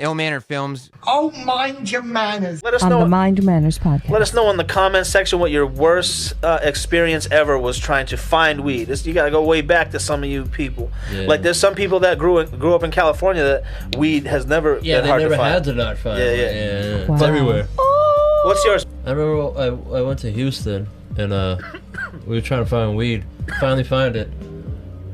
ill-mannered films. Oh, mind your manners. Let us On know the Mind Your Manners podcast. Let us know in the comments section what your worst experience ever was trying to find weed. You gotta go way back to some of you people. Yeah. Like there's some people that grew up in California that weed has never been hard to find. Yeah, they never had to not find. Yeah. Wow. It's everywhere. What's yours? I remember I went to Houston and we were trying to find weed. Finally find it,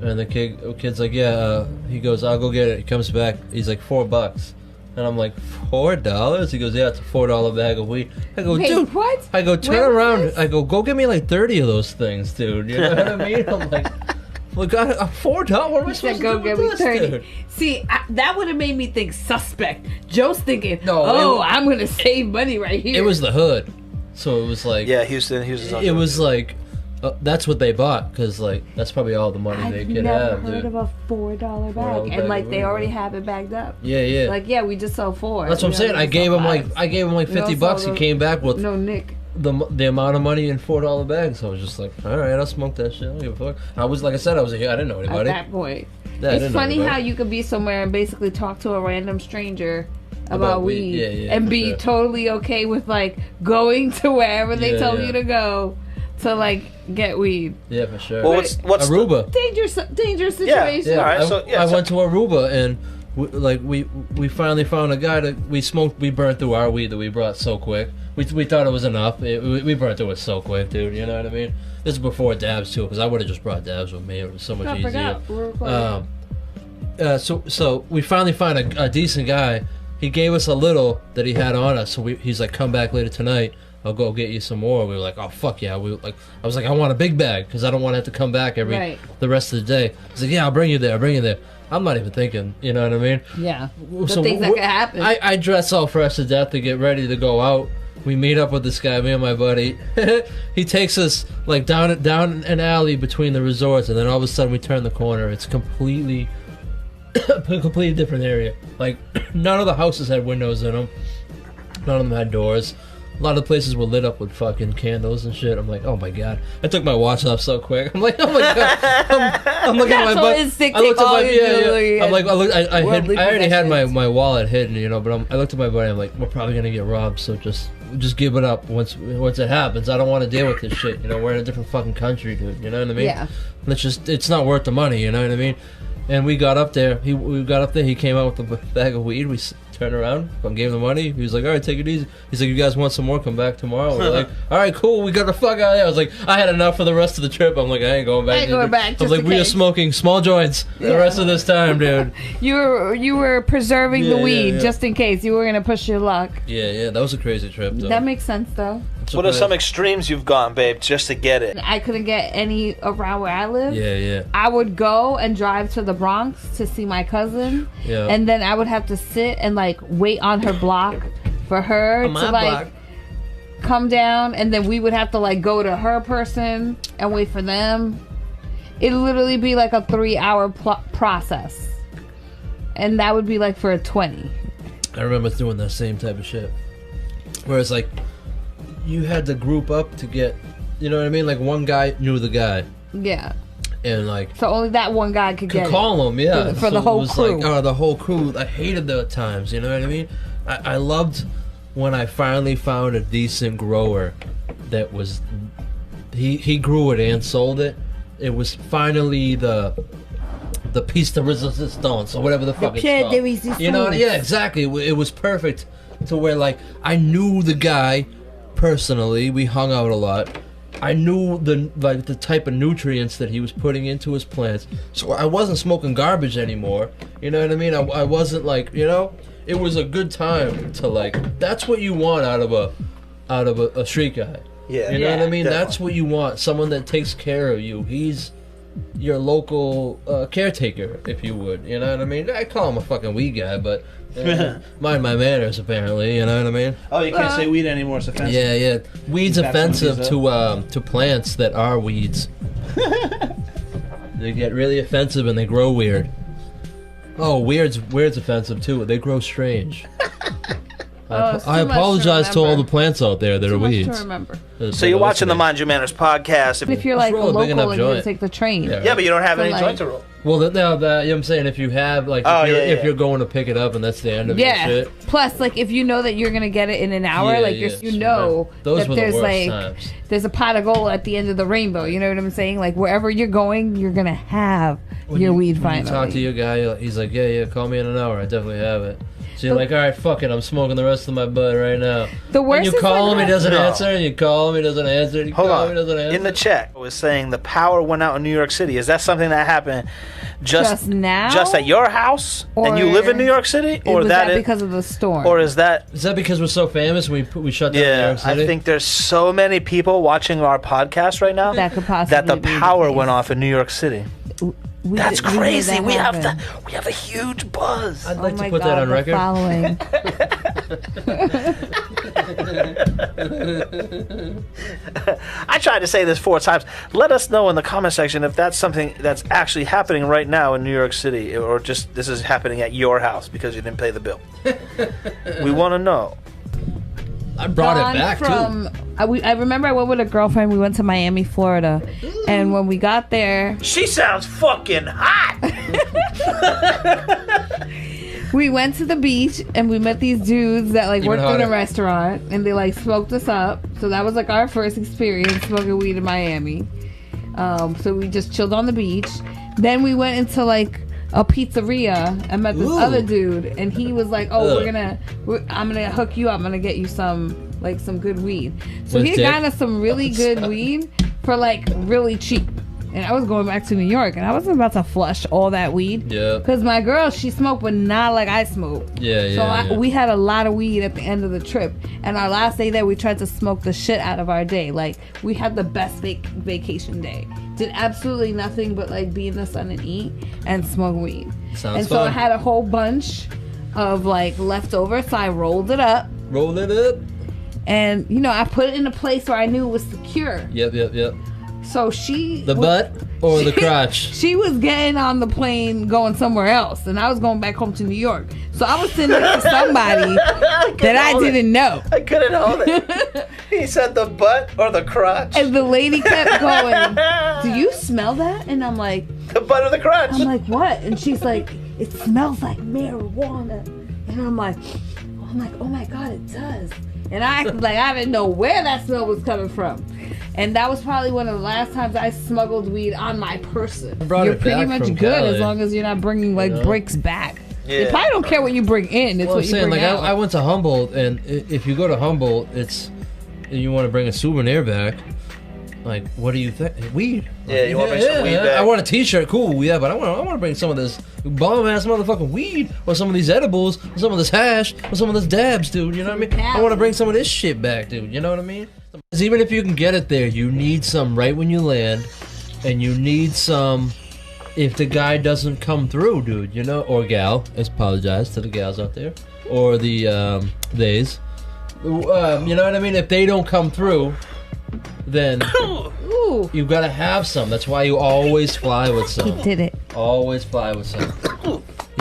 and the kid's like, he goes, I'll go get it. He comes back, he's like $4, and I'm like, $4? He goes, yeah, it's a $4 bag of weed. I go, Wait, dude, what? I go, turn Where was around. this? I go get me like 30 of those things, dude. You know what I mean? I'm like, look, $4? What am I supposed to Go do get with me this, 30. dude? See, that would have made me think suspect. Joe's thinking, No, I'm going to save money right here. It was the hood, so it was like, Houston's on it was like. That's what they bought, because like that's probably all the money they could have. I've never heard of a $4 bag, and like they already have it bagged up. Yeah. Like we just sell 4. That's what I'm saying. I gave him like $50. He came back with Nick. the amount of money in $4 bags. So I was just like, all right, I'll smoke that shit. I don't give a fuck. I was, like I said, I didn't know anybody. At that point, Yeah, it's funny how you could be somewhere and basically talk to a random stranger about weed, and be totally okay with like going to wherever they tell you to go to like get weed. Yeah, for sure. Well, what's Aruba? Dangerous situation. Yeah. All right, I went to Aruba and we finally found a guy that we burnt through our weed that we brought so quick. We thought it was enough. We burnt through it so quick, dude. You know what I mean? This is before dabs too, because I would have just brought dabs with me. It was so much easier. So we finally found a decent guy. He gave us a little that he had on us. So he's like, come back later tonight. I'll go get you some more. We were like, oh fuck yeah. I was like, I want a big bag because I don't want to have to come back the rest of the day. He's like, yeah, I'll bring you there. I'm not even thinking, you know what I mean? Yeah. The things that could happen. I dress all fresh to death to get ready to go out. We meet up with this guy, me and my buddy. He takes us like down an alley between the resorts, and then all of a sudden we turn the corner. It's completely different area. Like none of the houses had windows in them. None of them had doors. A lot of the places were lit up with fucking candles and shit. I'm like, oh my god. I took my watch off so quick. I'm like, oh my god. I'm looking at my butt. I looked at my I'm like, I already had my wallet hidden, you know. But I looked at my buddy. I'm like, we're probably gonna get robbed. So just give it up once it happens. I don't want to deal with this shit. You know, we're in a different fucking country, dude. You know what I mean? Yeah. It's not worth the money. You know what I mean? And we got up there. He came out with a bag of weed. We turned around, gave him the money. He was like, all right, take it easy. He's like, you guys want some more? Come back tomorrow. We're like, all right, cool. We got the fuck out of there. I was like, I had enough for the rest of the trip. I'm like, I ain't going back. I was like, we are smoking small joints the rest of this time, dude. You were preserving the weed just in case you were gonna push your luck. Yeah. That was a crazy trip, though. That makes sense, though. What are some extremes you've gone, babe, just to get it? I couldn't get any around where I live. Yeah. I would go and drive to the Bronx to see my cousin. Yeah. And then I would have to sit and like wait on her block for her to like come down, and then we would have to like go to her person and wait for them. It'd literally be like a 3-hour process. And that would be like for a 20. I remember doing that same type of shit. Whereas like you had to group up to get, you know what I mean? Like one guy knew the guy. Yeah. And like, so only that one guy could get call him, yeah. For the whole crew. Like, the whole crew. I hated the times, you know what I mean? I loved when I finally found a decent grower that was, he grew it and sold it. It was finally the piece de resistance, or whatever the fuck it's called. You know, yeah, exactly. It was perfect to where like I knew the guy personally. We hung out a lot. I knew the type of nutrients that he was putting into his plants, so I wasn't smoking garbage anymore. You know what I mean? I wasn't like, you know, it was a good time to like. That's what you want out of a street guy. Yeah, you know what I mean. Definitely. That's what you want. Someone that takes care of you. He's your local caretaker, if you would. You know what I mean? I call him a fucking weed guy, but mind my manners, apparently. You know what I mean? Oh, you can't say weed anymore. It's offensive. Yeah. Weed's offensive to plants that are weeds. They get really offensive and they grow weird. Oh, weird's offensive too. They grow strange. I apologize to all the plants out there that are weeds. To remember. So you're watching the Mind Your Manners podcast. If you're like roll a big local enough and you joint. take the train. Yeah, but you don't have any like- joint to roll. Well, you know what I'm saying? If you have, like, if you're going to pick it up and that's the end of your shit. Plus, like, if you know that you're going to get it in an hour, you know those that there's, the like, times. There's a pot of gold at the end of the rainbow. You know what I'm saying? Like, wherever you're going, you're going to have your weed finally. When you talk to your guy, he's like, yeah, call me in an hour. I definitely have it. So you're like, all right, fuck it. I'm smoking the rest of my bud right now. The worst and you call him, he doesn't No. answer, and you call him, he doesn't answer, and you Hold call on. him, he doesn't answer. In the chat, it was saying the power went out in New York City. Is that something that happened just now? Just at your house? And you live in New York City? Or was that because of the storm? Or is that... Is that because we're so famous and we shut down New York City? I think there's so many people watching our podcast right now that could possibly that the be power went off in New York City. That's crazy. We have a huge buzz. I'd like to put that on record. Following. I tried to say this 4 times. Let us know in the comment section if that's something that's actually happening right now in New York City, or just this is happening at your house because you didn't pay the bill. We want to know. I brought it back too. I remember I went with a girlfriend. We went to Miami, Florida, and when we got there, she sounds fucking hot. We went to the beach and we met these dudes that like worked in a restaurant, and they like smoked us up. So that was like our first experience smoking weed in Miami. So we just chilled on the beach. Then we went into like a pizzeria and met this other dude, and he was like, "Oh, I'm gonna hook you up. I'm gonna get you some good weed." So he got us some really good weed for like really cheap. And I was going back to New York, and I wasn't about to flush all that weed. Yeah. Because my girl, she smoked, but not like I smoke. Yeah, we had a lot of weed at the end of the trip. And our last day there, we tried to smoke the shit out of our day. Like, we had the best vacation day. Did absolutely nothing but, like, be in the sun and eat and smoke weed. Sounds so fun. I had a whole bunch of, like, leftovers, so I rolled it up. And, you know, I put it in a place where I knew it was secure. Yep. So the butt or the crotch? She was getting on the plane going somewhere else, and I was going back home to New York. So I was sitting next to somebody that I didn't know. I couldn't hold it. He said the butt or the crotch. And the lady kept going, "Do you smell that?" And I'm like, "The butt or the crotch?" I'm like, "What?" And she's like, "It smells like marijuana." And I'm like, "Oh my God, it does." And I acted like I didn't know where that smell was coming from. And that was probably one of the last times I smuggled weed on my person. You're pretty much good as long as you're not bringing like bricks back. Yeah. They probably don't care what you bring in. It's what you bring out. I went to Humboldt, and if you go to Humboldt, you want to bring a souvenir back. Like, what do you think? Weed. Yeah, you want to bring some weed back? I want a T-shirt, cool, yeah, but I want to bring some of this bomb-ass motherfucking weed, or some of these edibles, or some of this hash, or some of this dabs, dude, you know what I mean? I want to bring some of this shit back, dude, you know what I mean? Because even if you can get it there, you need some right when you land, and you need some if the guy doesn't come through, dude, you know, or gal. I apologize to the gals out there, or the theys. You know what I mean? If they don't come through, then you gotta have some. That's why you always fly with some. He did it. Always fly with some.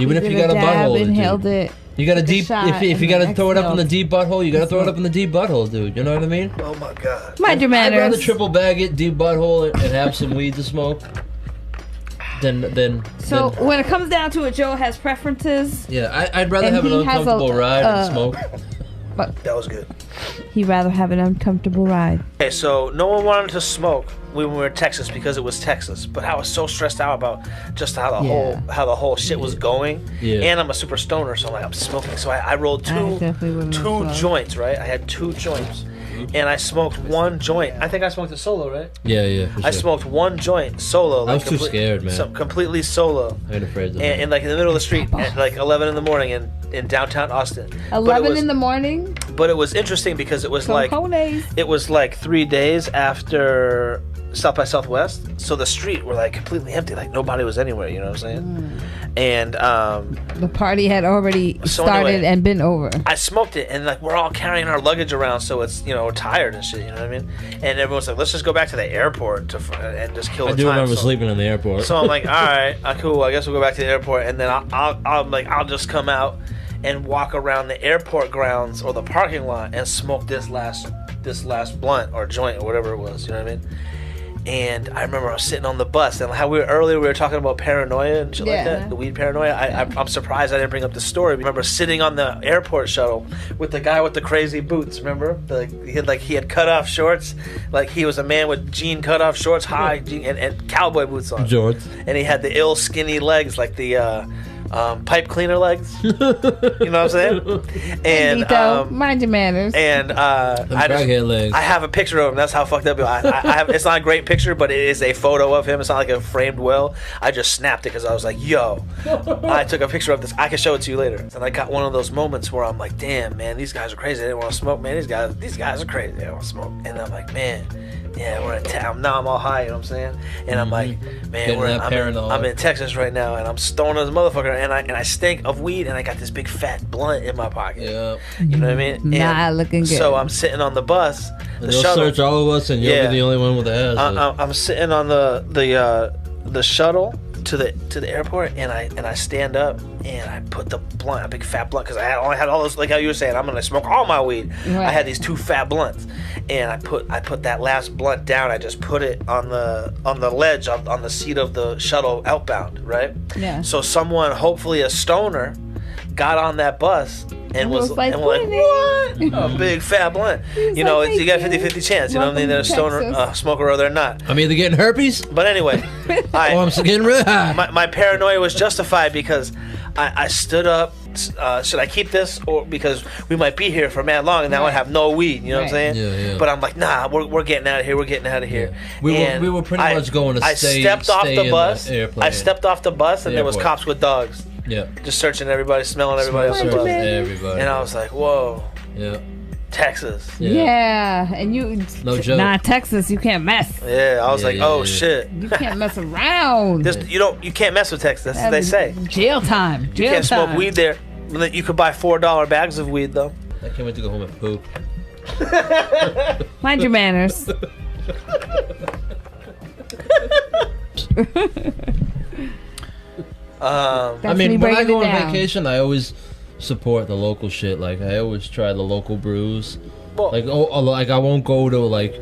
Even if you got a butthole, inhaled it. You got a deep. If you gotta throw it up in the deep butthole, you gotta throw it up in the deep butthole, dude. You know what I mean? Oh my God. Mind your manners. I'd rather triple bag it, deep butthole, and have some weed to smoke. So when it comes down to it, Joe has preferences. Yeah, I'd rather have an uncomfortable ride and smoke. That was good. He'd rather have an uncomfortable ride. Okay, so no one wanted to smoke when we were in Texas because it was Texas. But I was so stressed out about just how the whole shit was going. Yeah. And I'm a super stoner, so I'm smoking. So I rolled two joints, right? I had 2 joints. And I smoked 1 joint. I think I smoked it solo, right? Yeah, for sure. I smoked 1 joint solo. I was too scared, man. Completely solo. I got afraid of that. And like in the middle of the street at like 11 in the morning in downtown Austin. 11 in the morning? But it was interesting because it was like 3 days after South by Southwest, so the street were like completely empty, like nobody was anywhere, you know what I'm saying? And the party had already started and been over. I smoked it, and like we're all carrying our luggage around, so it's, you know, we're tired and shit, you know what I mean? And everyone's like, let's just go back to the airport and just kill the time. I do remember sleeping in the airport. So I'm like, all right, cool, I guess we'll go back to the airport, and then I'll just come out and walk around the airport grounds or the parking lot and smoke this last blunt or joint or whatever it was, you know what I mean? And I remember I was sitting on the bus, and how we were talking about paranoia and shit like that, the weed paranoia. I'm surprised I didn't bring up the story. I remember sitting on the airport shuttle with the guy with the crazy boots. Remember, he had cut off shorts, like he was a man with jean cut off shorts, high jean, and cowboy boots on. George. And he had the ill skinny legs, like the pipe cleaner legs. You know what I'm saying? And mind your manners. And I have a picture of him. That's how fucked up I have. It's not a great picture, but it is a photo of him. It's not like a framed well. I just snapped it because I was like, yo, I took a picture of this. I can show it to you later. And I got one of those moments where I'm like, damn, man, these guys are crazy. They didn't want to smoke, man. These guys are crazy. They don't want to smoke. And I'm like, man, yeah, we're in town. Now I'm all high, you know what I'm saying? And I'm like, man, I'm in Texas right now, and I'm stoned as a motherfucker, and I stink of weed, and I got this big fat blunt in my pocket. Yeah. You know what I mean? Not looking good. So I'm sitting on the bus. They'll search all of us, and you'll be the only one with the ass. I'm sitting on the shuttle to the airport, and I stand up and I put the blunt, a big fat blunt, because I had all those, like how you were saying, I'm gonna smoke all my weed. Right. I had these 2 fat blunts, and I put that last blunt down. I just put it on the ledge on the seat of the shuttle outbound, right? Yeah. So someone, hopefully a stoner, got on that bus and was like, what? A big fat blunt. You know, like, you got 50-50 chance. You know what I mean? They're a stoner smoker or they're not. I'm either getting herpes. But anyway, I'm getting really high. My paranoia was justified because I stood up. Should I keep this, or because we might be here for mad long and now I have no weed? You know what I'm saying? Yeah. But I'm like, nah, we're getting out of here. We're getting out of here. Yeah. We were pretty much going to stay. I stepped off the bus, and there was cops with dogs. Yeah. Just searching everybody, smelling everybody on the bus. Everybody. And I was like, whoa. Yeah. Texas. Yeah. And you. No joke. Nah, Texas, you can't mess. Yeah. I was like, oh shit. You can't mess around. You can't mess with Texas. That's what they say. Jail time. You can't smoke weed there. You could buy $4 bags of weed though. I can't wait to go home and poop. Mind your manners. I mean, when I go on vacation, I always support the local shit. Like, I always try the local brews. Well, like I won't go to like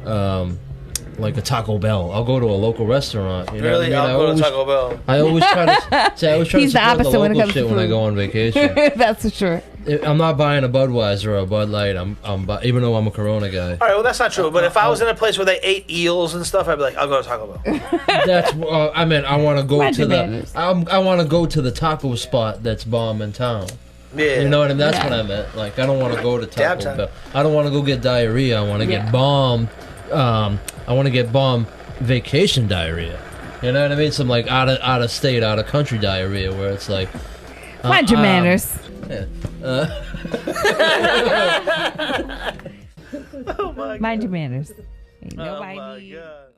a Taco Bell. I'll go to a local restaurant. You know really? What I mean? I'll go to Taco Bell. I always try to He's the support opposite the when it local comes shit to when I food. go on vacation. That's for sure. I'm not buying a Budweiser or a Bud Light. Even though I'm a Corona guy. All right, well that's not true. But if I was in a place where they ate eels and stuff, I'd be like, I'll go to Taco Bell. That's. I mean, I want to go to the. I want to go to the taco spot that's bomb in town. Yeah. You know what I mean? That's what I meant. Like, I don't want to go to Taco Bell. I don't want to go get diarrhea. I want to get bomb. I want to get bomb vacation diarrhea. You know what I mean? Some like out of state, out of country diarrhea where it's like. Mind your manners. Yeah. Oh my God. Mind your manners. Ain't Oh nobody my need. God.